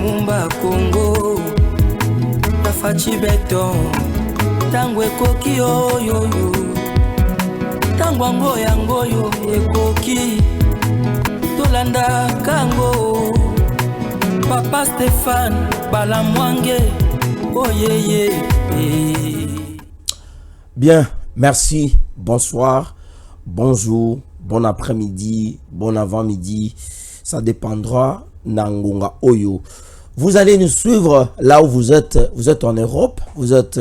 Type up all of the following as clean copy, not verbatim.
Lumumba Congo Tafachi Beton Tango ekoki oyoyo Tango ango yango yo ekoki Tolanda kango Papa Stéphane Balamwange oh yeah. Bien, merci, bonsoir, bonjour, bon après-midi, bon avant-midi. Ça dépendra Nangonga Oyo. Vous allez nous suivre là où vous êtes. Vous êtes en Europe, vous êtes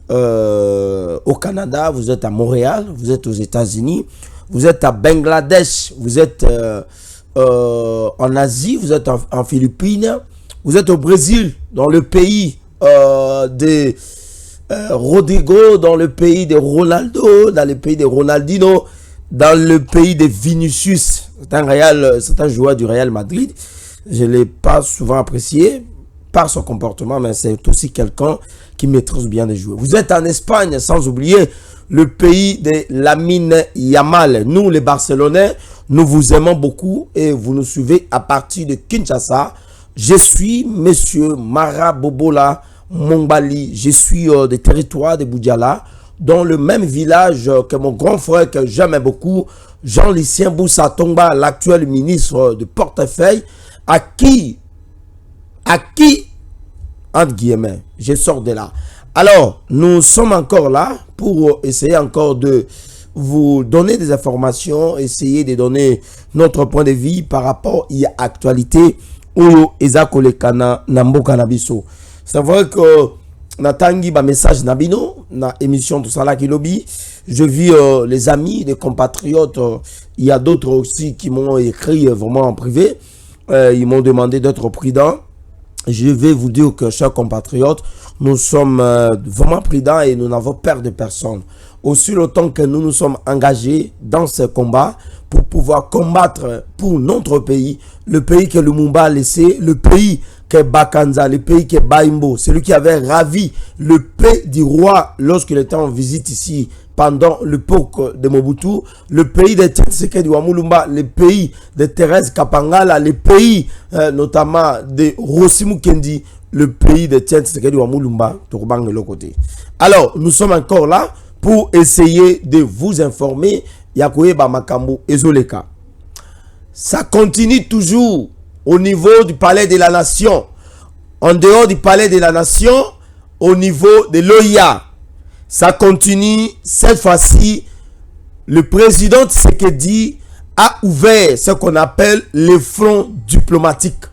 au Canada, vous êtes à Montréal, vous êtes aux États-Unis, vous êtes à Bangladesh, vous êtes en Asie, vous êtes en Philippines, vous êtes au Brésil, dans le pays de Rodrigo, dans le pays de Ronaldo, dans le pays de Ronaldinho, dans le pays de Vinicius. C'est un joueur du Real Madrid. Je ne l'ai pas souvent apprécié par son comportement, mais c'est aussi quelqu'un qui maîtrise bien les joueurs. Vous êtes en Espagne, sans oublier le pays de Lamine Yamal. Nous, les Barcelonais, nous vous aimons beaucoup et vous nous suivez à partir de Kinshasa. Je suis Monsieur Mara Bobola Mongbali. Je suis des territoires de Boudjala, dans le même village que mon grand frère que j'aimais beaucoup, Jean-Lucien Boussa Tomba, l'actuel ministre de portefeuille, à qui, entre guillemets, je sors de là. Alors, nous sommes encore là pour essayer encore de vous donner des informations, essayer de donner notre point de vue par rapport à l'actualité ou Ezakolekana Nambo Kanabiso. C'est vrai que Natangi ba message Nabino, na émission tout ça là qui lobby. Je vis les amis, les compatriotes. Il y a d'autres aussi qui m'ont écrit vraiment en privé. Ils m'ont demandé d'être prudent. Je vais vous dire que, chers compatriotes, nous sommes vraiment prudents et nous n'avons peur de personne. Aussi longtemps que nous nous sommes engagés dans ce combat pour pouvoir combattre pour notre pays, le pays que Lumumba a laissé, le pays que Bakanza, le pays que Baimbo, celui qui avait ravi le paix du roi lorsqu'il était en visite ici pendant l'époque de Mobutu, le pays de Tshisekedi Wamulumba, le pays de Thérèse Kapangala, le pays notamment de Rosimu Kendi, le pays de Tshisekedi Wamulumba, Tourbang de l'autre côté. Alors, nous sommes encore là pour essayer de vous informer. Yakoye Bamakambo Ezoleka. Ça continue toujours au niveau du palais de la nation. En dehors du palais de la nation, au niveau de l'OIA. Ça continue. Cette fois-ci, le président Tshisekedi a ouvert ce qu'on appelle le front diplomatique.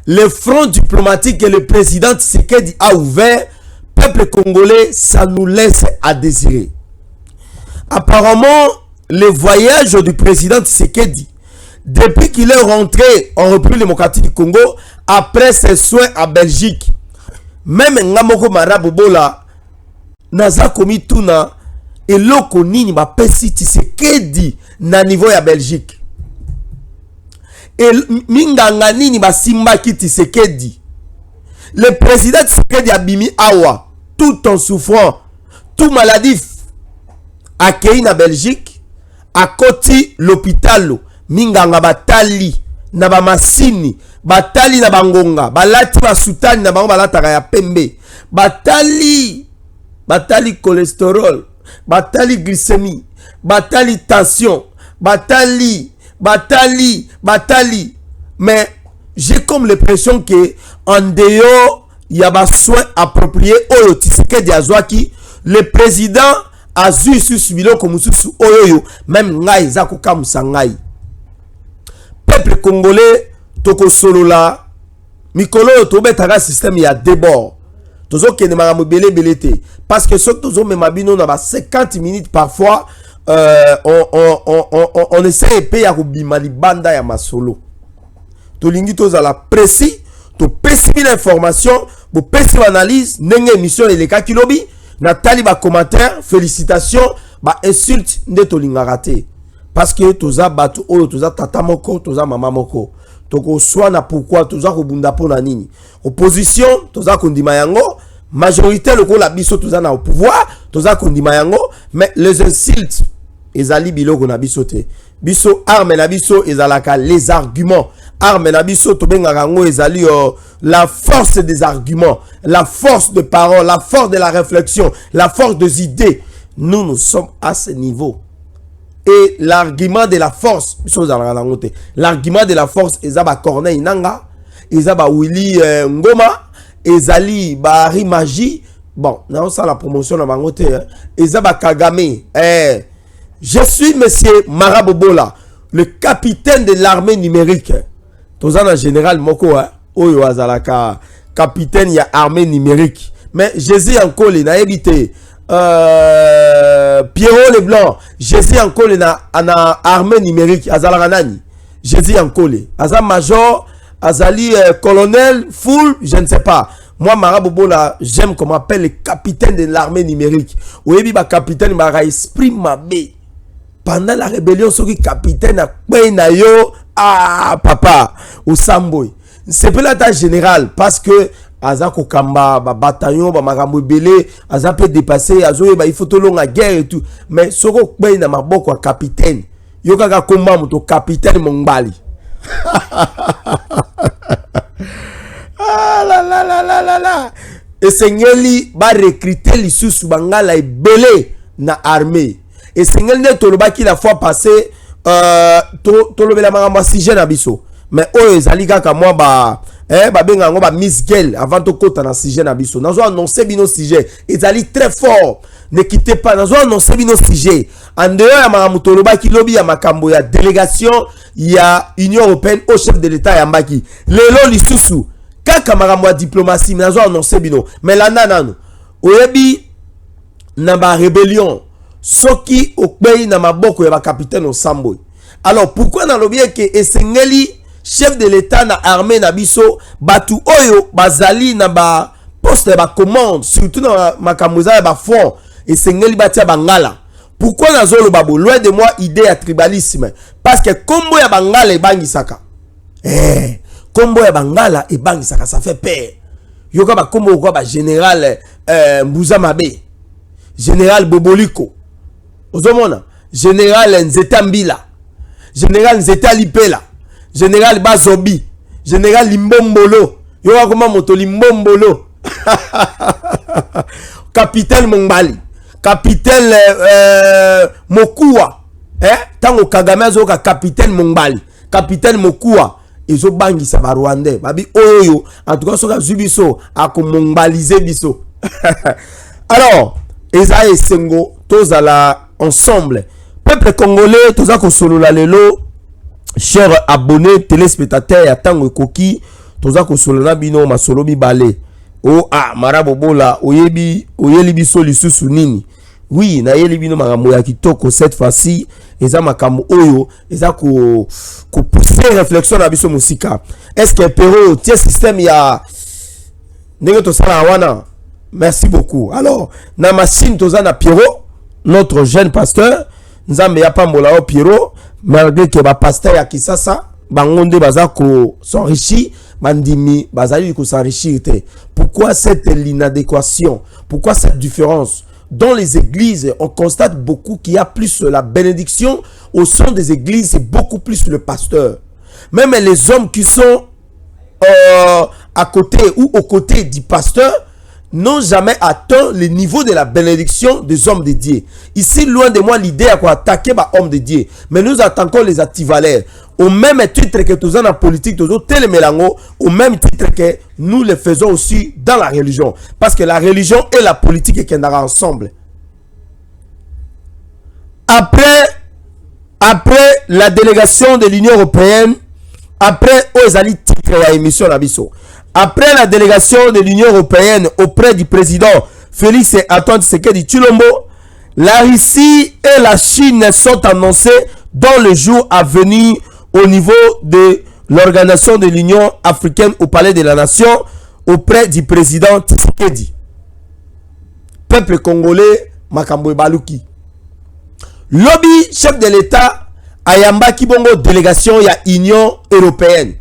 Le front diplomatique que le président Tshisekedi a ouvert, peuple congolais, ça nous laisse à désirer. Apparemment, le voyage du président Tshisekedi, depuis qu'il est rentré en République démocratique du Congo, après ses soins à Belgique, même Ngamoko Marabobola, Naza komi tuna, et loko nini ba pesi Tshisekedi na niveau ya Belgique. Et minganga nini ba simba ki Tshisekedi. Le président Tshisekedi a bimi awa, tout en souffrant, tout maladif, accueilli na Belgique, à côté l'hôpital, minganga batali, na ba masini, batali na bangonga, balati basutani na bango balataka ya pembe, batali cholestérol, batali glycémie, batali tension, batali. Mais j'ai comme l'impression que en dehors, il y a des soins appropriés au Tshisekedi Azwaki, le président a vu sur Subilo comme sous Oyoyo, même ngai zako kam sangai. Peuple congolais, toko solo la, mikolo tobe taga système ya débord. Tozo kene maramu belete. Parce que ce tozo memabino na ba 50 minutes parfois, on essaie de payer à Bimali Banda ya masolo. Tolingi toza la précis, to pesi l'information, bo pesi l'analyse, nenge émission et les cas qui lobby. Nathalie ba commentaire, félicitations, ba insulte nde tolinga raté. Parce que toza batu oyo toza tata moko, toza mama moko. Toko swana pourquoi toza ko bunda pona nini. Opposition toza kondima yango, majorité loko la biso toza na au pouvoir, toza kondima yango, mais les insultes ezali biloko na biso te. Biso arme na biso ezalaka les arguments. arme na biso to benga ngo ezali la force des arguments, la force de parole, la force de la réflexion, la force des idées. Nous sommes à ce niveau. Et l'argument de la force, l'argument de la force, ezaba Corneille Nanga, ezaba Willy Ngoma, ezali Bahari Magie. Bon, non, ça la promotion na bangote. Ezaba Kagame. Je suis monsieur Marabobola, le capitaine de l'armée numérique. Tozana général Moko, Oyo Azalaka, capitaine ya armée numérique. Mais Jésus encore na évité. Pierrot Leblanc, Jésus Ankole na armée numérique, Azala Nani, Jésus Ankole, Azal major, Azali colonel, full, je ne sais pas. Moi, Marabobola, j'aime qu'on m'appelle le capitaine de l'armée numérique. Oui, bah capitaine, m'a esprit mabé. Pendant la rébellion, ce qui capitaine a yo, ah papa, au Samboy. C'est pas la tâche générale parce que Azako Kamba, bataillon, makambo belé, Aza peut dépasser, Azo il faut tout long à guerre et tout. Mais soko kwe na maboko capitaine. Yoka komba moto capitaine Mongbali. Ah la la la la la la. Et Seigneli va recruter les sous bangala et belé na armée. Et Seigneli ne toloba qui la fois passée tolobela makambo signe na biso. Mais oyo ezali kaka moi benga ngo Miss Girl avant to kota na sujet na biso. Nazo annoncer bino sujet. Ezali très fort. Ne quittez pas. Nazo annoncer bino sujet. En dehors ya makamutoloba ki lobi ya makambo ya délégation ya Union européenne au chef de l'État ya mbaki. Lelo lisusu kaka makambo ya diplomatie nazo annoncer bino. Mais la nanano oyebi na ba rébellion soki okbei na maboko ya ba capitaine Osamboy. Alors pourquoi na lobi ke esengeli chef de l'État na armée na biso batu oyo bazali na ba poste ba commande surtout na makamuza ba front et sengeli batia bangala. Pourquoi na zolo babo loin de moi idée à tribalisme parce que combo ya bangala ebangisaka combo ya bangala ebangisaka ça fait peur. Yoka ba combo ko ba général Mbuza Mabe, général Boboliko, ozomona général Nzeta Mbila, général Nzeta Lipela, général Bazobi, général Limbombolo, yoka koma moto Limbombolo, capitaine Mongbali, capitaine Mokua, tango Kagame azoka capitaine Mongbali, capitaine Mokua, ezo bangi sa ba Rwandais, babi oyo, en tout cas soka zubiso ako mongbaliser biso. Alors, Eza et Sengo, tous à la ensemble, peuple congolais, tous à kosolola lelo. Chers abonnés, téléspectateurs, à Tango Koki, toza kosolana bino masolobi bale. Oh ah, Marabobola, oyebi biso lisusu nini. Oui, na yeli bino makambo ya kitoko cette fois-ci, eza makambo oyo, eza ko pousser réflexion na biso musika. Est-ce que Pero tie système ya ndenge to sala wana? Merci beaucoup. Alors, na machine toza na Pierrot, notre jeune pasteur, nzambe ya pambola o Pierrot. Malgré que ba pasteur ya Kisasa bangonde bazako s'enrichir bandimi bazali ko s'enrichir. Pourquoi cette l'inadéquation? Pourquoi cette différence? Dans les églises, on constate beaucoup qu'il y a plus la bénédiction au sein des églises, c'est beaucoup plus le pasteur. Même les hommes qui sont à côté ou aux côtés du pasteur n'ont jamais atteint le niveau de la bénédiction des hommes de Dieu. Ici, loin de moi, l'idée à quoi attaquer les hommes de Dieu. Mais nous attaquons les activalères. Au même titre que tous en politique, tous tel mélango, au même titre que nous le faisons aussi dans la religion. Parce que la religion et la politique qui sont ensemble. Après la délégation de l'Union européenne, après Ozali titre la émission Nabiso. Après la délégation de l'Union européenne auprès du président Félix Antoine Tshisekedi Tshilombo, la Russie et la Chine sont annoncées dans le jour à venir au niveau de l'organisation de l'Union africaine au Palais de la Nation auprès du président Tshisekedi. Peuple congolais, Makambo Baluki. Lobby chef de l'État Ayamba Kibongo délégation ya Union européenne.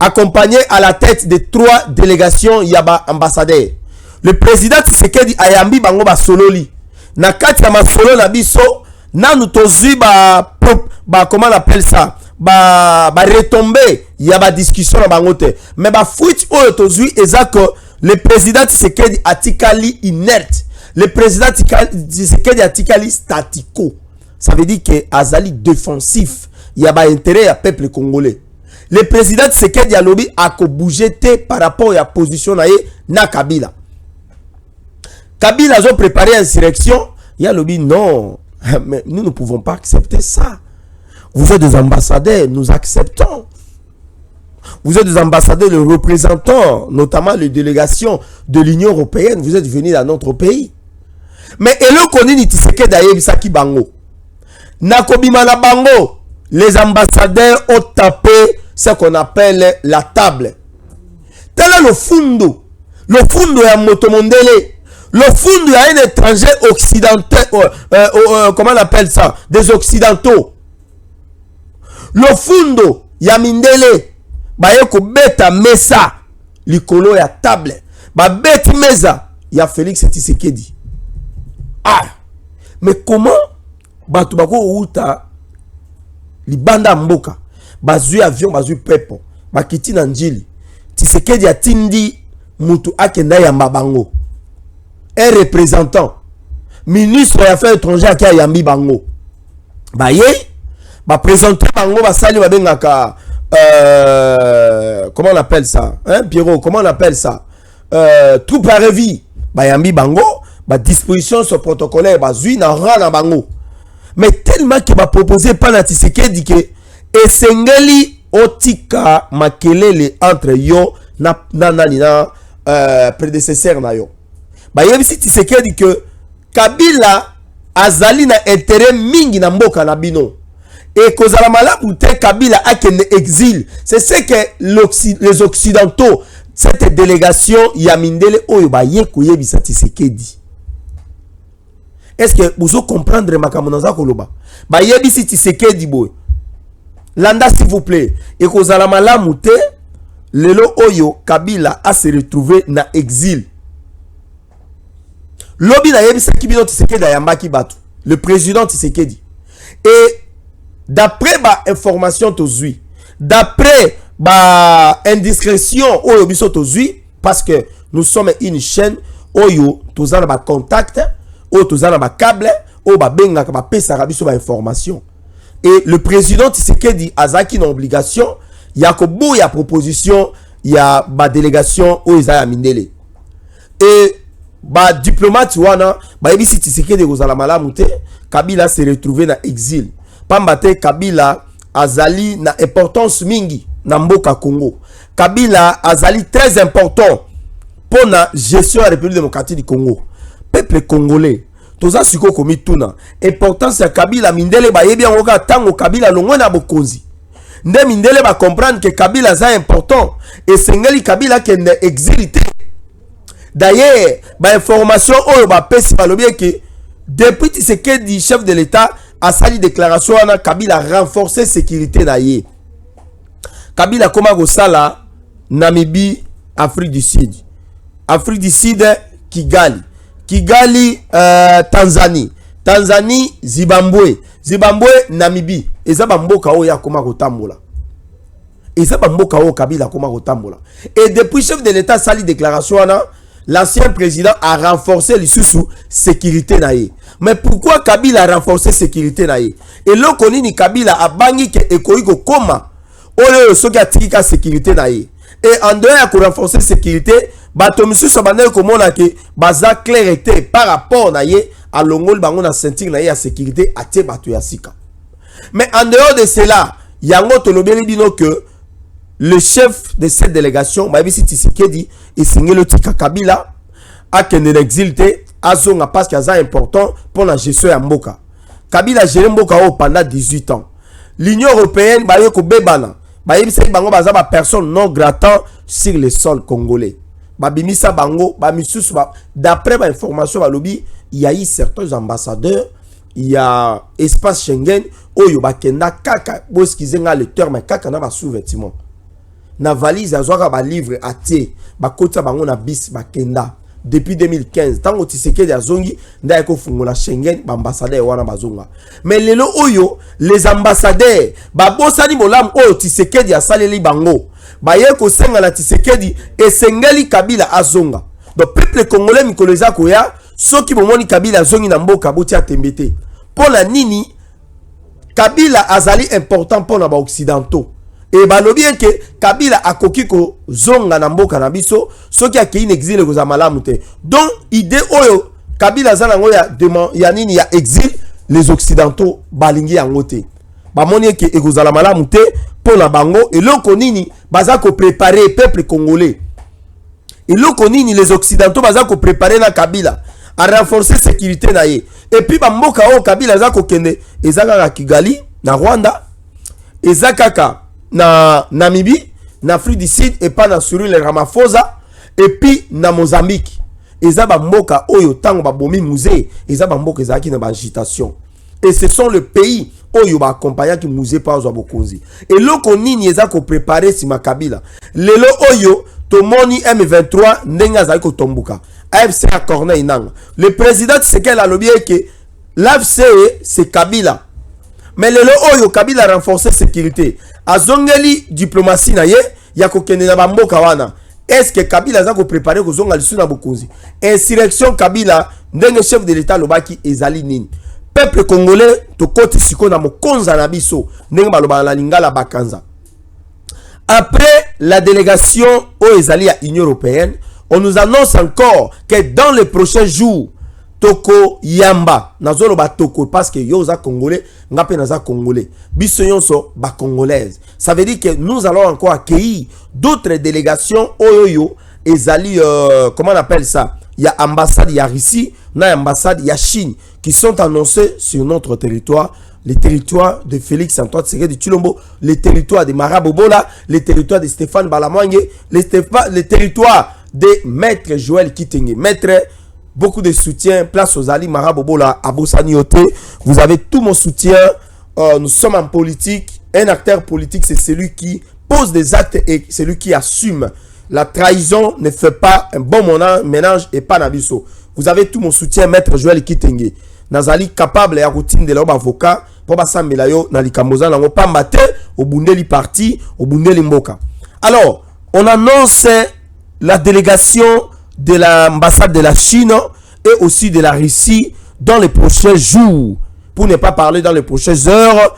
Accompagné à la tête de 3 délégations yaba ambassadeurs. Le président Tshisekedi ayambi bango ba sololi. Na kati ya masolo na biso, na nutozi ba comment on appelle ça? retomber, il y a ba discussion na bango te. Mais ba fruit oyo tozui eza que le président Tshisekedi atikali inerte. Le président Tshisekedi atikali statico. Ça veut dire que azali défensif. Il y a ba intérêt à peuple congolais. Le président Tshisekedi a lobby a ko bouger te par rapport à la position na Kabila. Kabila a préparé une insurrection. Il y a lobby non, mais nous ne pouvons pas accepter ça. Vous êtes des ambassadeurs, nous acceptons. Vous êtes des ambassadeurs, les représentants, notamment les délégations de l'Union européenne. Vous êtes venus dans notre pays. Mais elo konini Tshisekedi ayebisaki bango. Nakobima na bango. Les ambassadeurs ont tapé ce qu'on appelle la table. Tel est le fundo. Le fundo est motomondele. Le fundo est un étranger occidental. Comment on appelle ça? Des occidentaux. Le fundo ya mindele. Bayeko beta mesa. Likolo ya table. Ba beti mesa. Ya Félix Tshisekedi. Ah. Mais comment? Batu bako uta. Libanda mboka bazui avion bazui pepo bakiti na njili Tshisekedi atindi mutu akenda ya mabango un représentant ministre des affaires étrangères qui a yambi bango baye ba présenter bango basali babengaka comment on appelle ça hein Pierrot, comment on appelle ça troupe à revi ba yambi bango ba disposition sur protocolaire bazui na rana bango. Mais tellement que va proposer par la Tshisekedi que esengeli otika makelele entre yo na prédécesseur na yo. Ba yebisi Tshisekedi que Kabila azali na intérêt mingi na mboka na bino. Et kozala malamu te Kabila akende exil. C'est ce que les occidentaux, cette délégation Yamindele oyo ba yeko yebisa Tshisekedi. Est-ce que vous comprenez ma kamonanza koloba? Ba yebisi Tshisekedi boy. Landa s'il vous plaît. Et kozala malamu te lelo oyo Kabila a se retrouvé na exil. Lobi na yebisa kibino Tshisekedi ayambaki batu. Le président Tshisekedi. Et d'après ba information tozui, d'après ba indiscrétion oyo biso tozui, parce que nous sommes une chaîne oyo tozana ba contact. O tozana ba câble o ba benga ka ba pesa rabiso ba information. Et le président Tshisekedi azaki na obligation ya ko boya proposition ya ba délégation o Isaya Mindele. Et ba diplomate wana ba yebisi Tshisekedi kozala malamu te Kabila se retrouvé na exil. Pamba te Kabila azali na importance mingi na mboka Congo. Kabila azali très important pour la gestion de la République démocratique du Congo. Peuple congolais toza siko komi tuna importance ya Kabila mindele ba yebi ngoka tango Kabila longo na bokonzi nde mindele ba comprendre que Kabila za important et sengeli Kabila kende exilité. D'ailleurs ba information oyo ba pesi ba lobi que depuis Tshisekedi chef de l'état a sali déclaration na Kabila renforcer sécurité na ye. Kabila koma go sala Namibie, Afrique du Sud, Kigali, Tanzanie, Zimbabwe, Namibie. Eza bamboka o ya koma kotambola. Eza bamboka o Kabila koma kotambola. Et depuis chef de l'état sali déclaration l'ancien président a renforcé le sous sécurité naie. Mais pourquoi Kabila a renforcé sécurité naie? Et là konini Kabila a bangi ke ekoiko koma oyo soki atikika sécurité naie. Et en dehors de renforcer sécurité, bato monsieur Sabane komona ke baza clarté par rapport na ye à longol bango na sentir na ye à sécurité atie bato ya sika. Mais en dehors de cela, yango tolobeli bino que le chef de cette délégation, Mabisi Tshisekedi, et Singelo Tika Kabila, a kende l'exilté, a zonga parce qu'il est important pour la gestion ya mboka. Kabila géré mboka pendant 18 ans. L'Union européenne, ba yeko bebana. Bayebisa bango baza ba personne non gratant sur le sol congolais. Babimisa bango ba misusu ba d'après ba information ba lobby, il y a eu certains ambassadeurs, il y a espace Schengen oyo ba kenda kaka boskizenga le terme kaka na ba sous-vêtements. Na valise azwaka ba livre atie ba kota bango na bis ba kenda depuis 2015 tango Tshisekedi azongi nda ko fungola Schengen ba ambassadeur wana bazonga mais lelo oyo les ambassadeurs ba bosani bolam oyo Tshisekedi asaleli bango ba ye ko senga la Tshisekedi esengeli Kabila azonga donc peuple congolais mikolo za koya soki bomoni Kabila azongi na mboka boti atembete pona nini Kabila azali important pona ba occidentaux et balobi que Kabila akoki ko zonga na mboka na biso soki akei exil ko za malamu te donc idée oyo Kabila za nango ya nini ya exil les occidentaux balingi yango te bamoni ke ekozala malamu te pona bango eloko nini baza ko préparer peuple congolais eloko nini les occidentaux baza ko préparer na Kabila à renforcer sécurité na ye et puis bamboka o Kabila za ko kende ezaka Kigali na Rwanda ezakaka na Namibie, na Afrique du Sud et pas na Cyril Ramaphosa et puis na Mozambique. Ezaba mboka oyo tango ba bomi musée, ezaba mboka ezaki na ba agitation. Et ce sont le pays oyo ba accompagner qui musée pa zo bokonzi. Et loko nini ezako préparer si Kabila. Lelo oyo tomoni M23 ndenga za ko tombuka. AFC à Corneille nanga. Le président Tshisekedi a lobby que l'AFC c'est Kabila. Mais le oyo Kabila a renforcé sécurité. Azongeli diplomatie na ye ya kokende na bamboka wana. Est-ce que Kabila za ko préparer ko zonga lisu na bokonzi? Insurrection Kabila ndenge chef de l'état lobaki ezali nini? Peuple congolais to koti siko na mokonza na biso ndenge baloba na lingala bakanza. Après la délégation au ezali à Union européenne, on nous annonce encore que dans les prochains jours Toko Yamba nazolo ba toko parce que yoza congolais ngape naza congolais biso yonso ba congolaise ça veut dire que nous allons encore accueillir d'autres délégations oyoyo ezali comment on appelle ça il y a ambassade il y a Russie na ambassade il y a Chine qui sont annoncés sur notre territoire les territoires de Félix Antoine Tshisekedi Tshilombo, les territoires de Marabobola, les territoires de Stéphane Balamwanye, les territoires de Maître Joël Kitenge. Maître, beaucoup de soutien, place aux Ali Marabobola, à Bossaniote. Vous avez tout mon soutien. Nous sommes en politique. Un acteur politique, c'est celui qui pose des actes et celui qui assume. La trahison ne fait pas un bon ménage et pas nabiso. Vous avez tout mon soutien, Maître Joël Kitenge. Nazali capable ya routine de l'homme avocat pour basa melayo na likamoza na pas maté au bundeli parti au bundeli mboka. Alors, on annonce la délégation de l'ambassade de la Chine et aussi de la Russie dans les prochains jours, pour ne pas parler dans les prochaines heures,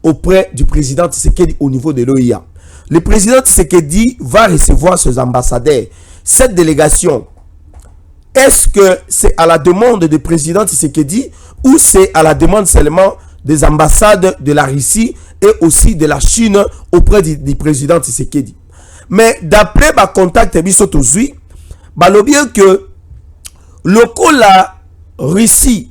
auprès du président Tshisekedi au niveau de l'OIA. Le président Tshisekedi va recevoir ses ambassadeurs. Cette délégation, est-ce que c'est à la demande du président Tshisekedi ou c'est à la demande seulement des ambassades de la Russie et aussi de la Chine auprès du président Tshisekedi? Mais d'après ma contact bisotozui, balobi que la Russie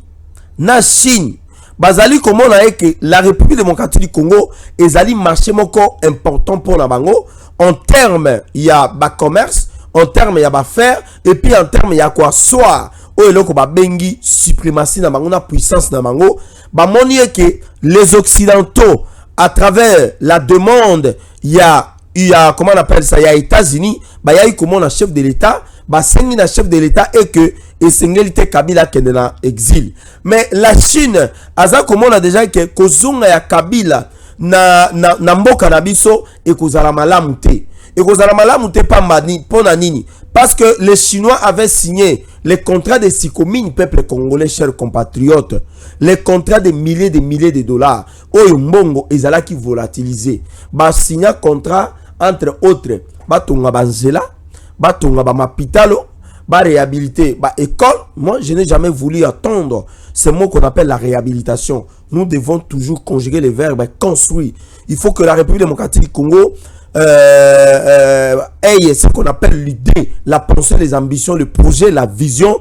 na Chine bazali comment que la République démocratique du Congo ezali marché moko important pour la bango en termes il y a ba commerce, en termes il y a ba faire et puis en termes il y a quoi soit o eloko ba bengi suprématie na bango na puissance na bango ba moni que les occidentaux à travers la demande il y a comment on appelle ça, il y a États-Unis, bah il y a eu comment un chef de l'État, bah c'est un chef de l'État et que et c'est Kabila qui est dans exil. Mais la Chine, aza comment on a déjà que kozunga ya Kabila na mboka na biso et kozala malamu te. Et kozala malamu te pa mani pona nini parce que les Chinois avaient signé les contrats de Sikomine peuple congolais chers compatriotes, les contrats de milliers de dollars. Oyo mbongo ezala qui volatilisé. Ba signa contrat entre autres batonga banzela, batonga ba mapitalo, ba réhabiliter ba école. Moi je n'ai jamais voulu attendre ce mot qu'on appelle la réhabilitation. Nous devons toujours conjuguer les verbes construire. Il faut que la République démocratique du Congo ait ce qu'on appelle l'idée, la pensée, les ambitions, le projet, la vision,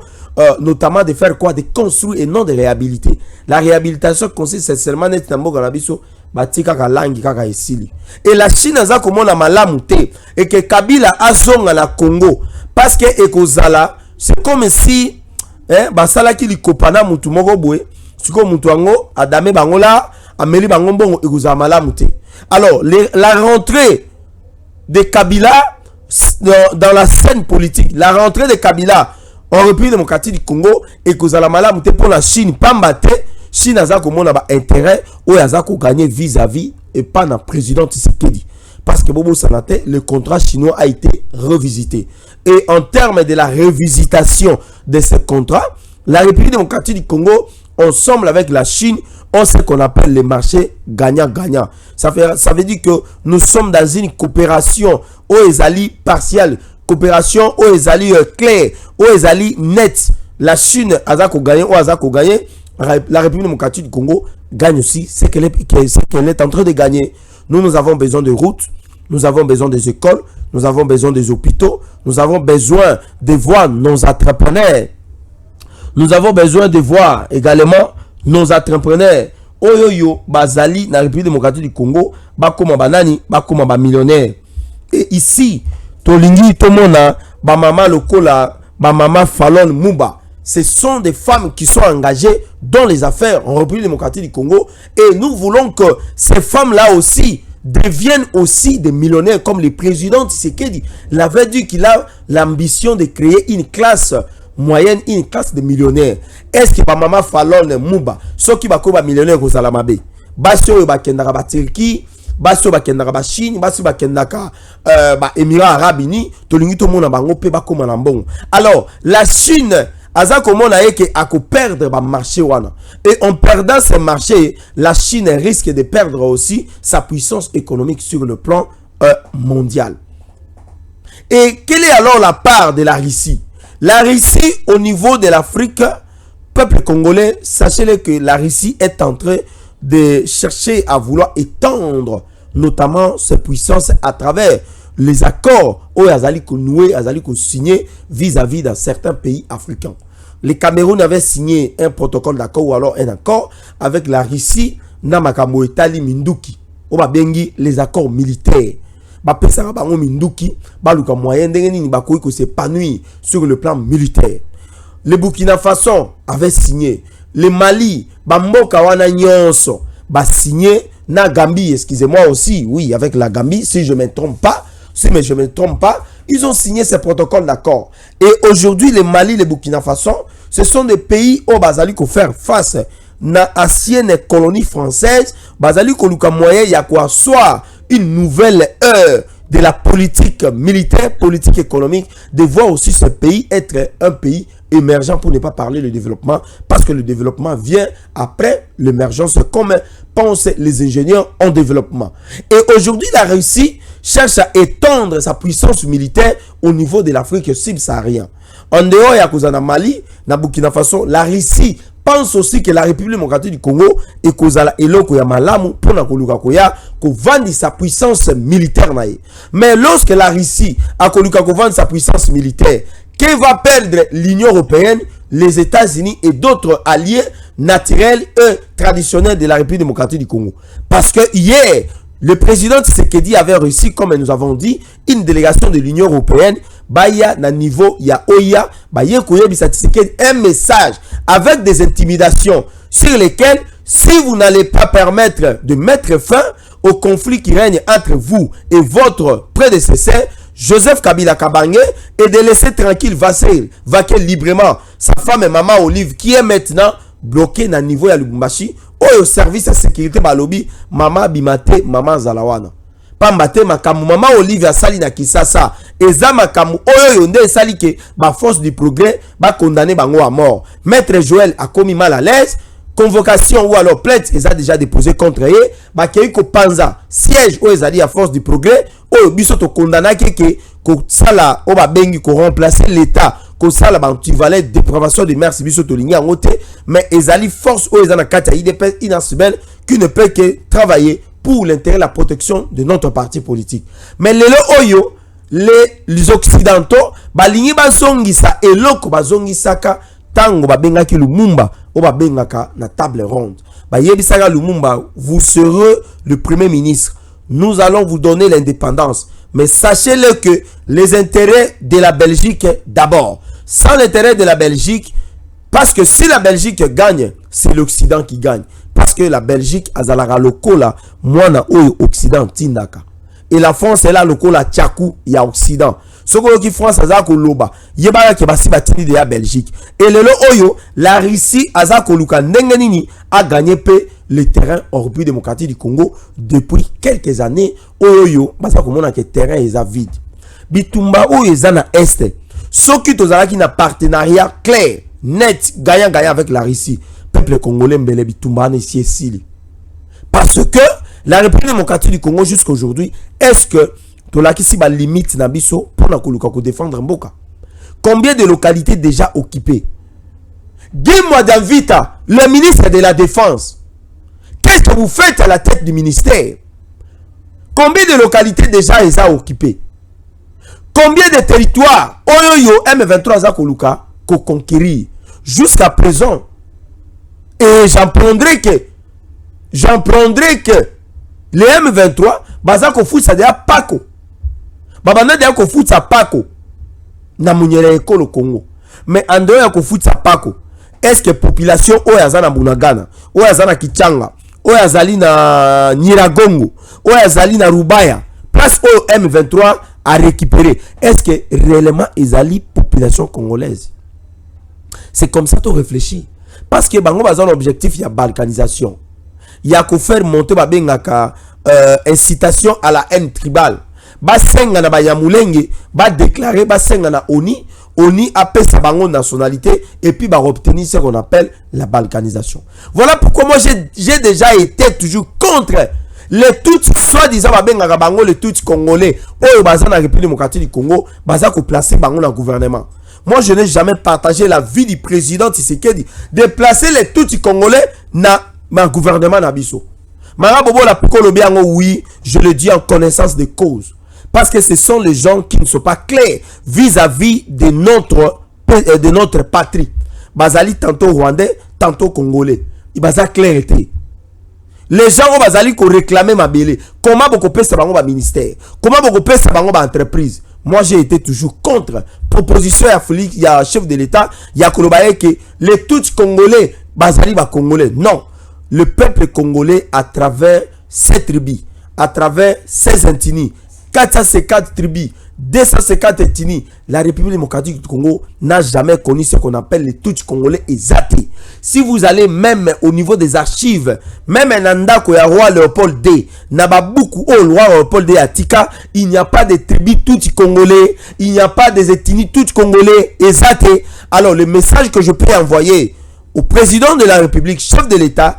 notamment de faire quoi? De construire et non de réhabiliter. La réhabilitation consiste seulement d'être dans le et la Chine a comme on a malamouté et que Kabila a zonga la Congo parce que ekozala c'est comme si basala ki likopana mutu moko boye siko mutu ango adame bangola ameli bango mbongo ekozala malamouté. Alors la rentrée de Kabila dans la scène politique. La rentrée de Kabila en République démocratique du Congo et que la malamu pour la Chine pambate Chine a comme on a intérêt ou a gagné vis-à-vis et pas dans président Tshisekedi. Parce que Bobo Sanate, le contrat chinois a été revisité. Et en termes de la revisitation de ce contrat, la République démocratique du Congo, ensemble avec la Chine, on ce qu'on appelle les marchés gagnant-gagnant. Ça veut dire que nous sommes dans une coopération où les alliés partiels, coopération où les alliés clairs, où les alliés nets. La Chine a gagné ou a gagné. La République démocratique du Congo gagne aussi ce qu'elle est en train de gagner. Nous avons besoin de routes, nous avons besoin des écoles, nous avons besoin des hôpitaux, nous avons besoin de voir nos entrepreneurs. Nous avons besoin de voir également nos entrepreneurs. Oyoyo, Bazali, la République démocratique du Congo, Bakoma Banani, Bakoma ba millionnaire. Et ici, Tolingi, Tomona, Bamama Lokola, Bamama Fallon Mouba. Ce sont des femmes qui sont engagées dans les affaires en République démocratique du Congo. Et nous voulons que ces femmes-là aussi deviennent aussi des millionnaires comme le président Tshisekedi. Il avait dit qu'il a l'ambition de créer une classe moyenne, une classe de millionnaires. Est-ce que Maman Fallon Mouba, ceux qui sont millionnaires au Salamabe, Basso Bakendaka Batirki, Basso Bakendaka Bachine, Basso Bakendaka Émirats Arabes Unis, Tolingi tout le monde a bango pe bakoma nambon. Alors, la Chine Aza comme on a perdre le marché wana. Et en perdant ce marché, la Chine risque de perdre aussi sa puissance économique sur le plan mondial. Et quelle est alors la part de la Russie? La Russie au niveau de l'Afrique, peuple congolais, sachez-le que la Russie est en train de chercher à vouloir étendre notamment ses puissances à travers les accords où Azali noué, Azali signé vis-à-vis dans certains pays africains. Le Cameroun avait signé un protocole d'accord ou alors un accord avec la Russie, Namakamo Etali Minduki, ou bengi les accords militaires. Bapesa bango Minduki, baluka moyen d'engeni bakoui ko s'épanouir sur le plan militaire. Le Burkina Faso avait signé, le Mali, Bamboka wana nyonso, ba signé na Gambie, excusez-moi aussi, oui, avec la Gambie, si je ne me trompe pas. Si mais je ne me trompe pas, ils ont signé ces protocoles d'accord. Et aujourd'hui, le Mali, le Burkina Faso, ce sont des pays où Bazali ko faire face na ancienne colonie française. Bazali ko luka moyen ya quoi soit une nouvelle heure de la politique militaire, politique économique, de voir aussi ce pays être un pays émergent pour ne pas parler de développement, parce que le développement vient après l'émergence, comme pensent les ingénieurs en développement. Et aujourd'hui, la Russie cherche à étendre sa puissance militaire au niveau de l'Afrique subsaharienne. En dehors, il y a Kozana Mali, na Burkina Faso, la Russie pense aussi que la République démocratique du Congo et Kozala Eloko ya Malamu pour na koluka koya ko vendre sa puissance militaire nae. Mais lorsque la Russie a koluka ko vendre sa puissance militaire, que va perdre l'Union européenne, les États-Unis et d'autres alliés naturels et traditionnels de la République démocratique du Congo? Parce que hier, le président Tshisekedi avait reçu, comme nous avons dit, une délégation de l'Union européenne. Baya na niveau ya Oya, Baya Koye Bisa Tshisekedi, un message avec des intimidations sur lesquelles, si vous n'allez pas permettre de mettre fin au conflit qui règne entre vous et votre prédécesseur, Joseph Kabila Kabange, et de laisser tranquille vaquer librement sa femme et maman Olive, qui est maintenant bloquée na niveau ya Lubumbashi, au service de sécurité balobi, maman Bimate, maman Zalawana. Pambate makamu maman Olive Sali na Kisasa, eza makamu oyo yonde sali ke ba force du progrès ba condamner bango à mort. Maître Joël a commis mal à l'aise, convocation ou alors plainte eza déjà déposé contre eux, ba kei ko panza siège o ezali à force du progrès oyo biso to condamna ke ko sala o ba bengi ko remplacer l'état ko sala ba antivalet dépravation de mers biso to lingi ngote, mais ezali force o ezana kata IDP inassibel qui ne peut que travailler pour l'intérêt, la protection de notre parti politique. Mais les occidentaux, balingi bazongisa eloko bazongisaka tango babengaki Lumumba ou babengaka na table ronde. Bayebisaka Lumumba, vous serez le premier ministre. Nous allons vous donner l'indépendance. Mais sachez-le que les intérêts de la Belgique d'abord. Sans l'intérêt de la Belgique, parce que si la Belgique gagne, c'est l'Occident qui gagne. Parce que la Belgique a la lokola mwana oyo Occident tindaka. Et la France est là lokola tchakou ya Occident. Soko qui France azako loba. Yebara ke basi batini de la Belgique. Et le oyo la Russie azako luka ndengenini a gagné le terrain en République démocratique du Congo depuis quelques années. Oyo basako mona ke terrain est vide. Bitumba oyo ezana est. Soki tozalaki na partenariat clair, net, gagnant-gagnant avec la Russie. Peuple congolais mbele bitumba ne siesili. Parce que la République démocratique du Congo jusqu'à aujourd'hui, est-ce que tolaki si ba limite na biso pour na koluka ko défendre mboka? Combien de localités déjà occupées? Dis-moi Davita, le ministre de la Défense, qu'est-ce que vous faites à la tête du ministère? Combien de localités déjà occupées? Combien de territoires Oyoyo M23 za koluka ko conquérir jusqu'à présent? Et j'en prendrai que les M23 baza ko fout ça de Paco. Babana de ko fout ça Paco. Na munyere ekolo Congo. Mais en dehors ko fout ça Paco. Est-ce que population oyaza na Bunagana, oyaza na Kichanga, oyazali na Nyiragongo, oyazali na Rubaya, place au M23 à récupérer, est-ce que réellement ezali population congolaise? C'est comme ça que tu réfléchis. Parce que bango bazan objectif ya balkanisation. Il y a qu'à faire monter babengaka incitation à la haine tribale. Ba senga na ba yamulenge, ba déclarer ba senga na ONI a payé sa bango nationalité et puis va obtenir ce qu'on appelle la balkanisation. Voilà pourquoi moi j'ai déjà été toujours contre les tout soi-disant babengaka bango les tout congolais. Oyo baza na République démocratique du Congo, baza ko placer bango dans le gouvernement. Moi, je n'ai jamais partagé la vie du président Tshisekedi de placer les tout congolais dans le gouvernement Nabiso. Marabobo la Pukolobiango, oui, je le dis en connaissance de cause. Parce que ce sont les gens qui ne sont pas clairs vis-à-vis de notre patrie. Bazali tantôt rwandais, tantôt congolais. Il baza clarté. Les gens ont bazali ko réclamer ma belé. Comment beaucoup pèse bango ba ministère? Comment beaucoup pèse bango ba entreprise? Moi, j'ai été toujours contre. Proposition il y a chef de l'État, il y a Kolobaye que les tout congolais, bazali ba congolais. Non. Le peuple congolais, à travers ces tribus, à travers ces intini, 454 tribus, 250 ethnies, la République démocratique du Congo n'a jamais connu ce qu'on appelle les tout congolais exatés. Si vous allez même au niveau des archives, même en Andako ya roi Léopold D, Nababuku au roi Léopold D Atika, il n'y a pas de tribus tout congolais, il n'y a pas des ethnies tout congolais exatés. Alors le message que je peux envoyer au président de la République, chef de l'État,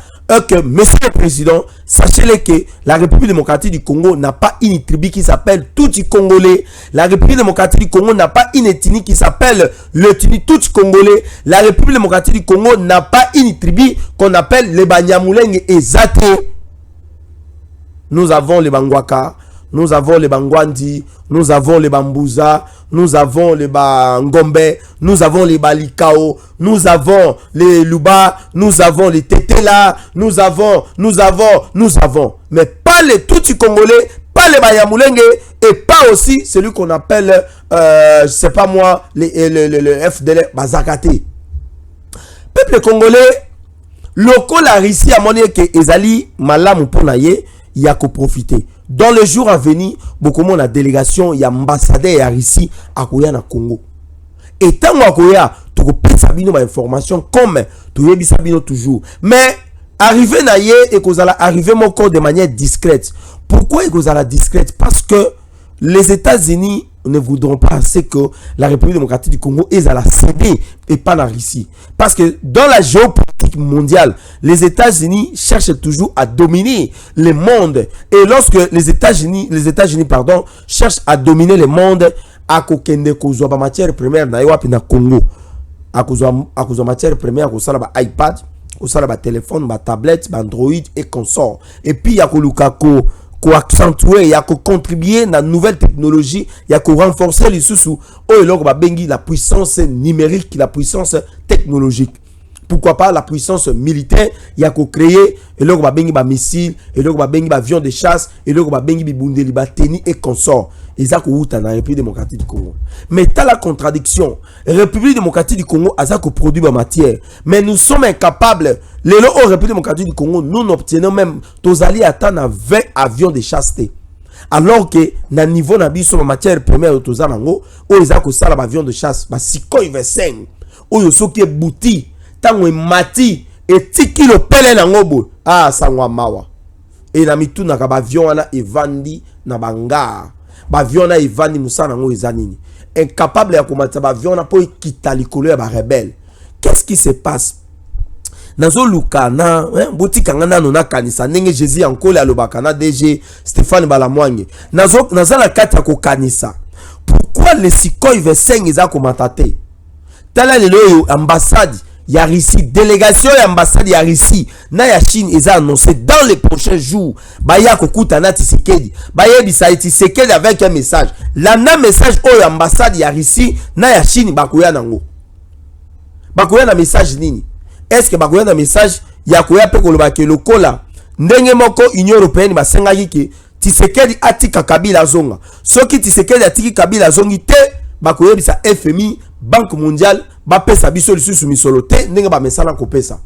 que, monsieur le président, sachez-le que la République démocratique du Congo n'a pas une tribu qui s'appelle Tutsi Congolais. La République démocratique du Congo n'a pas une ethnie qui s'appelle le Tutsi Congolais. La République démocratique du Congo n'a pas une tribu qu'on appelle les Banyamulenge et Zate. Nous avons les Bangwaka, nous avons les Bangwandi, nous avons les Bambouza, nous avons les Bangombe, nous avons les Balikao, nous avons les Luba, nous avons les Tetela, nous avons. Mais pas les Tutsi Congolais, pas les Banyamulenge et pas aussi celui qu'on appelle, je sais pas moi, le FDL Bazakate. Peuple congolais, local la Russie a monnaie que Ezali Malam Ponaye, il y a qu'à profiter. Dans les jours à venir, beaucoup de la délégation, il y a ambassadeur à Russie à Koya na Congo. Et tant que Koya, tu peux sabino ma information comme tu es sabino toujours. Mais arriver naïe et que vous allez arriver mon corps de manière discrète. Pourquoi est-ce que vous allez discrète? Parce que les États-Unis ne voudront pas assez que la République démocratique du Congo est à la céder et pas la Russie. Parce que dans la géopolitique mondiale, les États-Unis cherchent toujours à dominer le monde. Et lorsque les États-Unis cherchent à dominer le monde, à kokende kozwa ba matière première na yoapi na Congo, à kozwa matière première ko sala ba iPad, ko sala ba téléphone, ba tablette, ba Android et consort. Et puis ya ko lukako ko accentuer, il y a ko contribuer dans la nouvelle technologie, il y a ko renforcer les sous la puissance numérique, la puissance technologique. Pourquoi pas la puissance militaire, il y a ko créer et là ba bengi ba missile, et là ba bengi ba avion de chasse, et là ba bengi bi bundeli ba teni et consort. Et ça ko uta na République démocratique du Congo. Mais t'as la contradiction. République démocratique du Congo a ça ko produit ba matière, mais nous sommes incapables. Les République démocratique du Congo, nous n'obtenons même tozali atteindre 20 avions de chasse. alors que na niveau na biso ma matière première toza nango o eza ko sala ba avion de chasse ba Sukhoi 25 oyo soki ebuti tango mati etiki lo pele nango bo sangwa mawa et na mituna ka ba avion wana evandi na banga ba avion na evandi musana nango eza nini incapable ya komata ba avion na po ekita likolo ya ba rebelle. Qu'est-ce qui se passe? Nazo lukana botika ngana no na kanisa ndenge Jésus ankole alobaka na DG Stéphane Balamwange nazo la kati ya ko kanisa. Pourquoi les Sukhoi 25 eza komata te? Tala lelo yo ambassade ya Russie, délégation ya ambassade ya Russie na ya Chine eza annoncé dans les prochains jours. Baya kokuta na Tshisekedi. Baya bisa Tshisekedi avec un message. Landa message oyo ambassade ya Russie na ya Chine bakoya nango. Bakoya na message nini? Est-ce que bakoya na message ya koya pe koloba ke lokola ndenge moko Union européenne basengaki ke Tshisekedi atika Kabila zonga. Soki Tshisekedi atiki Kabila zongi te bakoya bisa FMI, Banque mondiale ba pesa biso lisusu misolo te ndenge ba mesala ko pesa.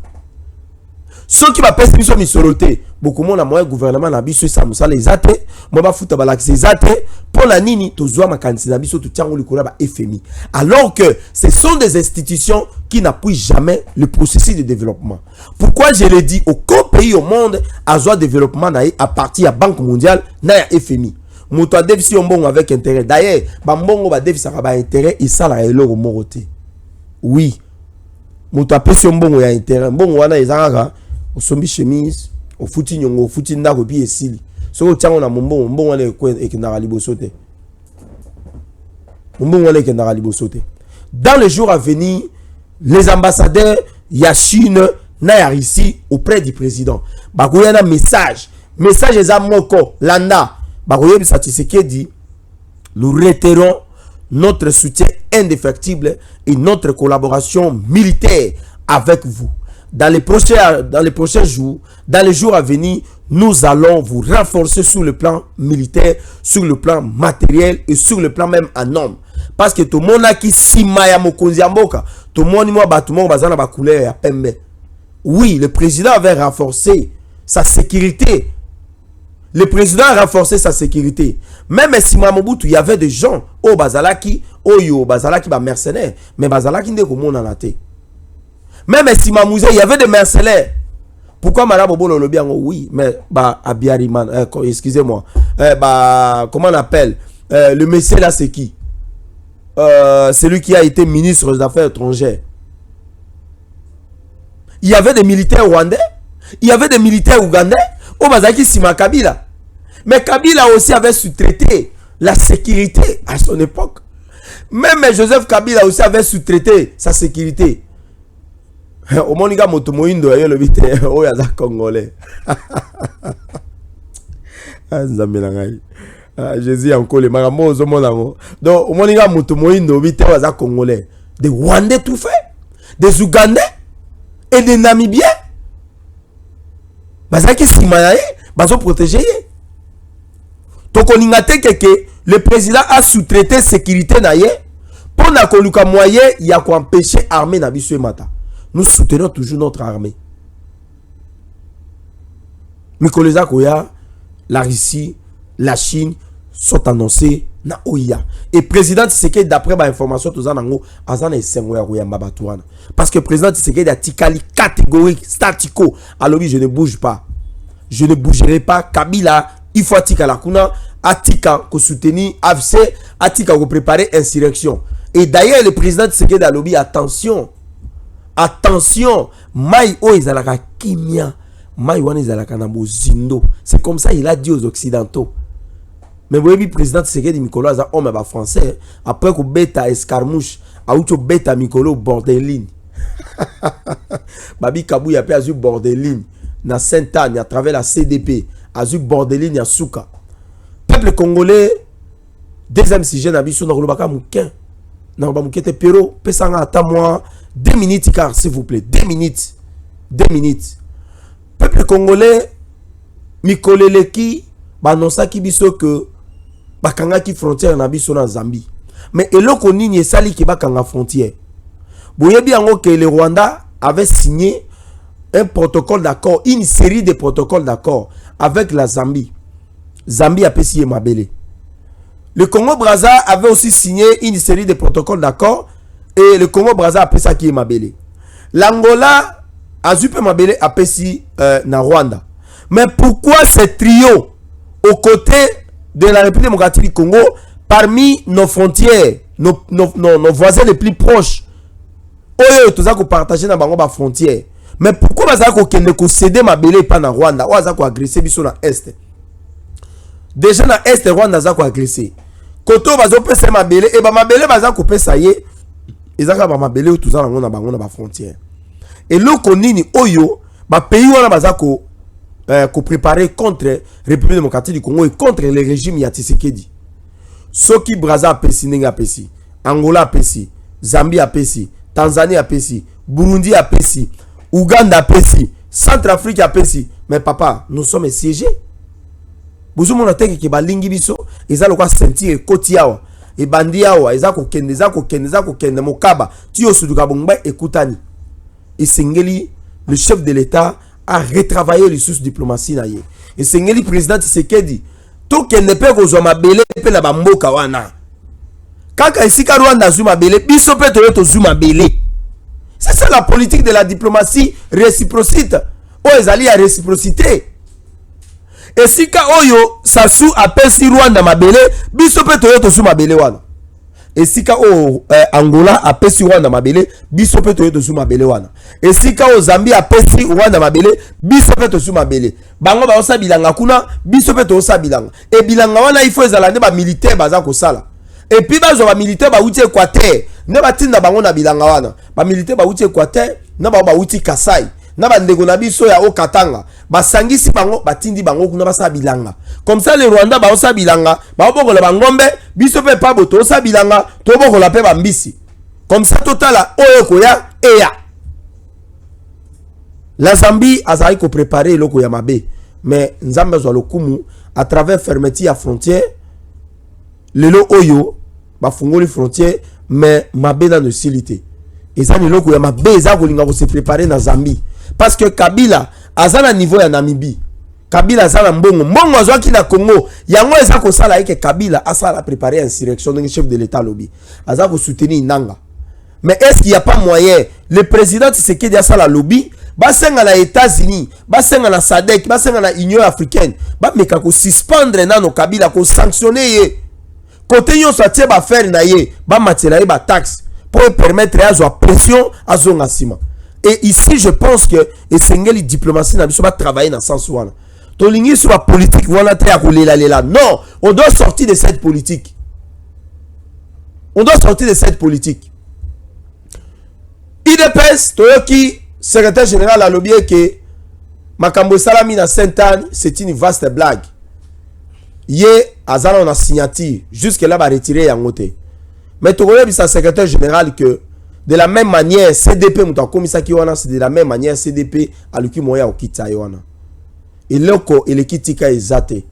Soki ba pesa biso misolo te bokomona moyen gouvernement na biso sa musala ezate mo ba futa ba lakise ezate pour la nini tozwa makanisi na biso tutiango likola ba FMI alors que ce sont des institutions qui n'appuient jamais le processus de développement. Pourquoi je le dis, aucun pays au monde a besoin de développement à partir de la Banque mondiale na ya FMI. Moto a déficit mbongo avec intérêt. D'ailleurs, ba mbongo ba déficit ba intérêt et ça la eloko moroté. Oui. Moto a pesi mbongo ya intérêt. Mbongo wana ezanga o sombi chemise, o futi nyongo, o futi ndako bi esili. So tiango na mbongo, mbongo wana ekendaka liboso te. Mbongo wana ekendaka liboso te. Dans les jours à venir, les ambassadeurs ya Chine na ya Russie auprès du président bakoya na message eza moko landa bakoya bisa Tshisekedi, nous réitérons notre soutien indéfectible et notre collaboration militaire avec vous. Dans les prochains jours, dans les jours à venir, nous allons vous renforcer sur le plan militaire, sur le plan matériel et sur le plan même en homme. Parce que tout le monde a qui sima ya mokonzi mboka, tout le monde moi bâtiment bazana ba couleur ya pembe. Oui, le président avait renforcé sa sécurité. Le président a renforcé sa sécurité. Même si Mobutu, il y avait des gens au bazalaki, oyo bazalaki ba mercenaires, mais bazalaki ndeko mona na te. Même si Mamouze, il y avait des mercenaires. Pourquoi Madame Bobo le bien? Oui, mais bah Abiariman, excusez-moi, comment on appelle le monsieur là, c'est qui? Celui qui a été ministre des Affaires étrangères. Il y avait des militaires rwandais, il y avait des militaires ougandais, au Bazaki Sima Kabila. Mais Kabila aussi avait sous-traité la sécurité à son époque. Même Joseph Kabila aussi avait sous-traité sa sécurité. Au Monika Motomoindo, il y a le vite, oh, il y a Congolais. Jésus encore les maramos au monde. Donc, au Monika Motomoindo, vite, il y a Congolais. Des Rwandais tout fait, des Ougandais et des Namibiens. Bazaki Simaye, bazo protégé. Donc, on y a que le président a sous-traité sécurité naye. Pour na koluka moyen, il y a quoi empêcher l'armée na biso mata. Nous soutenons toujours notre armée. Mikoleza Koya, la Russie, la Chine sont annoncés na OIA. Et président Tshisekedi, d'après ma information, tout ça nango, azana esengoya Koya Mbabatouana. Parce que président Tshisekedi a tikali catégorique, statico. Alors je ne bouge pas. Je ne bougerai pas. Kabila, il faut atika la kuna, atika ko soutenir AFC, atika ko préparer insurrection. Et d'ailleurs, le président Tshisekedi a lobby, attention. Attention, Maï o izalaka kimia, Maï wana izalaka na bozindo. C'est comme ça il a dit aux occidentaux. Mais vous voyez, le président Tshisekedi Mikolo aza homme ba français après ko beta escarmouche, a outo beta Mikolo bordeline. Babi Kabou ya pe azu bordeline na Sainte-Anne à travers la CDP, azu bordeline ya Souka. Peuple congolais, deuxième sujet na biso na kolobaka mukin. Na ba mukete pero pesanga ata moi 2 minutes car s'il vous plaît, 2 minutes. 2 minutes. Peuple congolais, Mikoleleki, banosaki biso que bakanga ki frontière na biso na Zambie. Mais eloko nini esali ki bakanga frontière. Boyebi yango que le Rwanda avait signé un protocole d'accord, une série de protocoles d'accord avec la Zambie. Zambie a payé Mabele. Le Congo-Brazza avait aussi signé une série de protocoles d'accord et le Congo-Brazza a payé ça qui est Mabele. L'Angola a Zupe Mabele a payé na Rwanda. Mais pourquoi ce trio aux côtés de la République démocratique du Congo parmi nos frontières, nos voisins les plus proches? Oyo tout ça qu'on partage dans bango ba frontière. Mais pourquoi ça qu'on kende ko céder Mabele pas na Rwanda? Ou ça qu'on agresser biso na est. Déjà na est Rwanda ça qu'on agresser. Koto bazo pesa Mabele et ba Mabele baza ko pesa ye. Ezaka ba Mabele tout ça na bango na ba frontière. Et loko nini oyo ba pays wana baza ko préparer contre la République démocratique du Congo et contre le régime ya Tshisekedi. Soki Brazza a pesi nenga pesi, Angola a pesi, Zambie a pesi, Tanzanie a pesi, Burundi a pesi, Ouganda a pesi, Centrafrique a pesi. Mais papa, nous sommes siégés. Vous avez dit que balingi biso, ils ont sentir koti yawa, et bandi yawa, ils ont kende mokaba, tiyo suduka bongba ekutani. Et sengeli, le chef de l'État a retravaillé les sources diplomatie na ye. Et sengeli président Tshisekedi, to kende pe kozwa mabele pe na bamboka wana. Kaka esika Rwanda zuma bele, biso pe to zuma bele. C'est ça la politique de la diplomatie réciprocité. Oh, ezali ya réciprocité. Et si ka oyo Sassou appelle si Rwanda mabele, biso pe to zuma bele wana. Et si ka o Angola appelle si Rwanda mabele, biso pe to zuma bele wana. Et si ka o Zambie appelle si Rwanda mabele, biso pe to zuma bele. Bango ba osa bilanga kuna, biso pe to osa bilanga. Et bilanga wana il faut ezala ne ba militaire baza ko sala. Et puis bazo ba militaire ba uti Équateur, ne ba tinda bango na bilanga wana. Ba militaire ba uti Équateur, na ba uti Kasai. Na ba ndeko na biso ya Okatanga ba sangisi bango batindi bango kuna ba sa bilanga. Comme ça les Rwanda ba osa bilanga ba bokola bangombe biso pe pa boto osa bilanga to bokola pe ba mbisi. Comme ça totala oyo koya eya. La Zambie azali ko préparer loko ya mabe, mais nzambe zo lokumu à travers fermeture à frontière lelo oyo ba fungoli frontière mais mabe na no silité. Et ça ni loko ya mabe za ko linga ko se préparer na Zambie. Parce que Kabila azana niveau ya Namibie. Kabila azana mbongo. Mbongo azwaki na Congo. Yango eza ko sala eke Kabila asala préparer insurrection de chef de l'état lobby. Aza ko soutenir Nanga. Mais est-ce qu'il n'y a pas moyen le président Tshisekedi a sala lobby, basenga na États-Unis, basenga na SADC, basenga na Union africaine, ba meka ko suspendre nano Kabila ko sanctionner ye. Côté yo sa tie ba faire na ye, ba matela ye ba taxe pour permettre à zo pression à zo ngasima. Et ici, je pense que les Sengeli diplomatie n'a pas travailler dans ce sens où on ligne sur la politique, voilà très à non, on doit sortir de cette politique. On doit sortir de cette politique. IDPS, Toyoki, secrétaire général a lobby que Makambo Salami na Sainte-Anne, c'est une vaste blague. Hier, Azala on a signature, jusque là, va retirer Yangote. Mais Toyoki, c'est secrétaire général que de la même manière, CDP, c'est de la même manière, CDP, à l'uki moya au Kitaïwana. Et loko, et le Kitika est zate.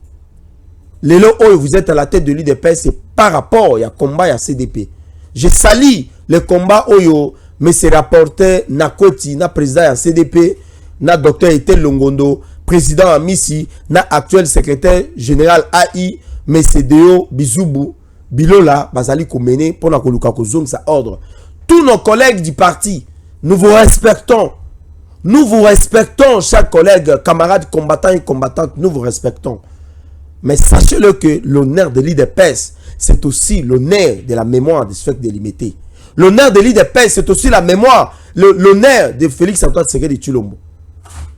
Les lots où vous êtes à la tête de l'UDPS, c'est par rapport à combat à CDP. Je salue le combat où mais c'est rapporté na Koti, na président à CDP, na docteur Etel Longondo, président à Missi, na actuel secrétaire général AI, mais CDO, Bizoubou, Bilola, Bazali Komene, pour la Koluka Kozong, sa ordre. Tous nos collègues du parti, nous vous respectons. Nous vous respectons, chers collègues, camarades combattants et combattantes, nous vous respectons. Mais sachez-le que l'honneur de l'IDPS, c'est aussi l'honneur de la mémoire de Tshisekedi délimité. L'honneur de l'IDPS, c'est aussi la mémoire, l'honneur de Félix-Antoine Tshisekedi Tshilombo.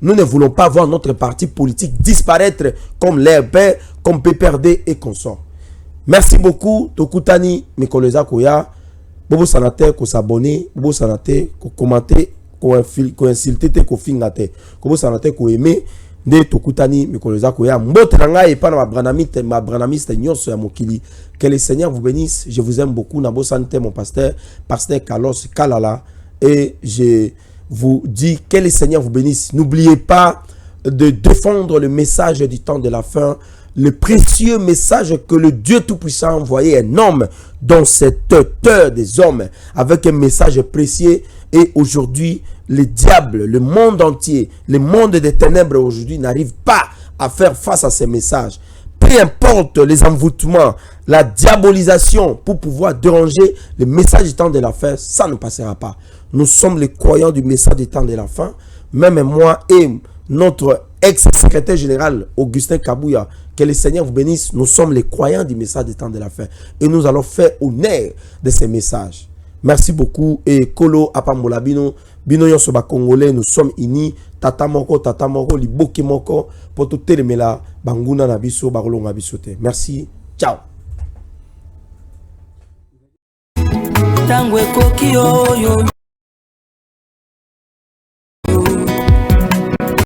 Nous ne voulons pas voir notre parti politique disparaître comme l'RP, comme PPRD et consorts. Merci beaucoup, Tokutani, Mikoleza Koya. Bobo Sanate, ko s'abonner, Bobo Sanate, ko commenter, ko insulter, ko fingate, Bobo Sanate, ko aimer, de Tokutani, Mikoleza Koya. Mbotranga et pas ma branamiste, nyonso ya mokili. Que le Seigneur vous bénisse. Je vous aime beaucoup. Nabo Santé, mon pasteur Carlos Kalala. Et je vous dis que le Seigneur vous bénisse. N'oubliez pas de défendre le message du temps de la fin. Le précieux message que le Dieu Tout-Puissant a envoyé un homme dans cette heure des hommes avec un message précieux. Et aujourd'hui, le diable, le monde entier, le monde des ténèbres aujourd'hui n'arrive pas à faire face à ces messages. peu importe les envoûtements, la diabolisation pour pouvoir déranger le message du temps de la fin, ça ne passera pas. Nous sommes les croyants du message du temps de la fin. Même moi et notre ex-secrétaire général Augustin Kabouya, que le Seigneur vous bénisse, nous sommes les croyants du message du temps de la fin. Et nous allons faire honneur de ces messages. Merci beaucoup. Et Kolo Apambola Bino, Bino Yosoba Congolais, nous sommes unis. Tata Moko, Liboki Moko, pour tout télémela, Banguna Nabiso, Barolo Nabisote. Merci. Ciao. Tangwe Kokio, yo.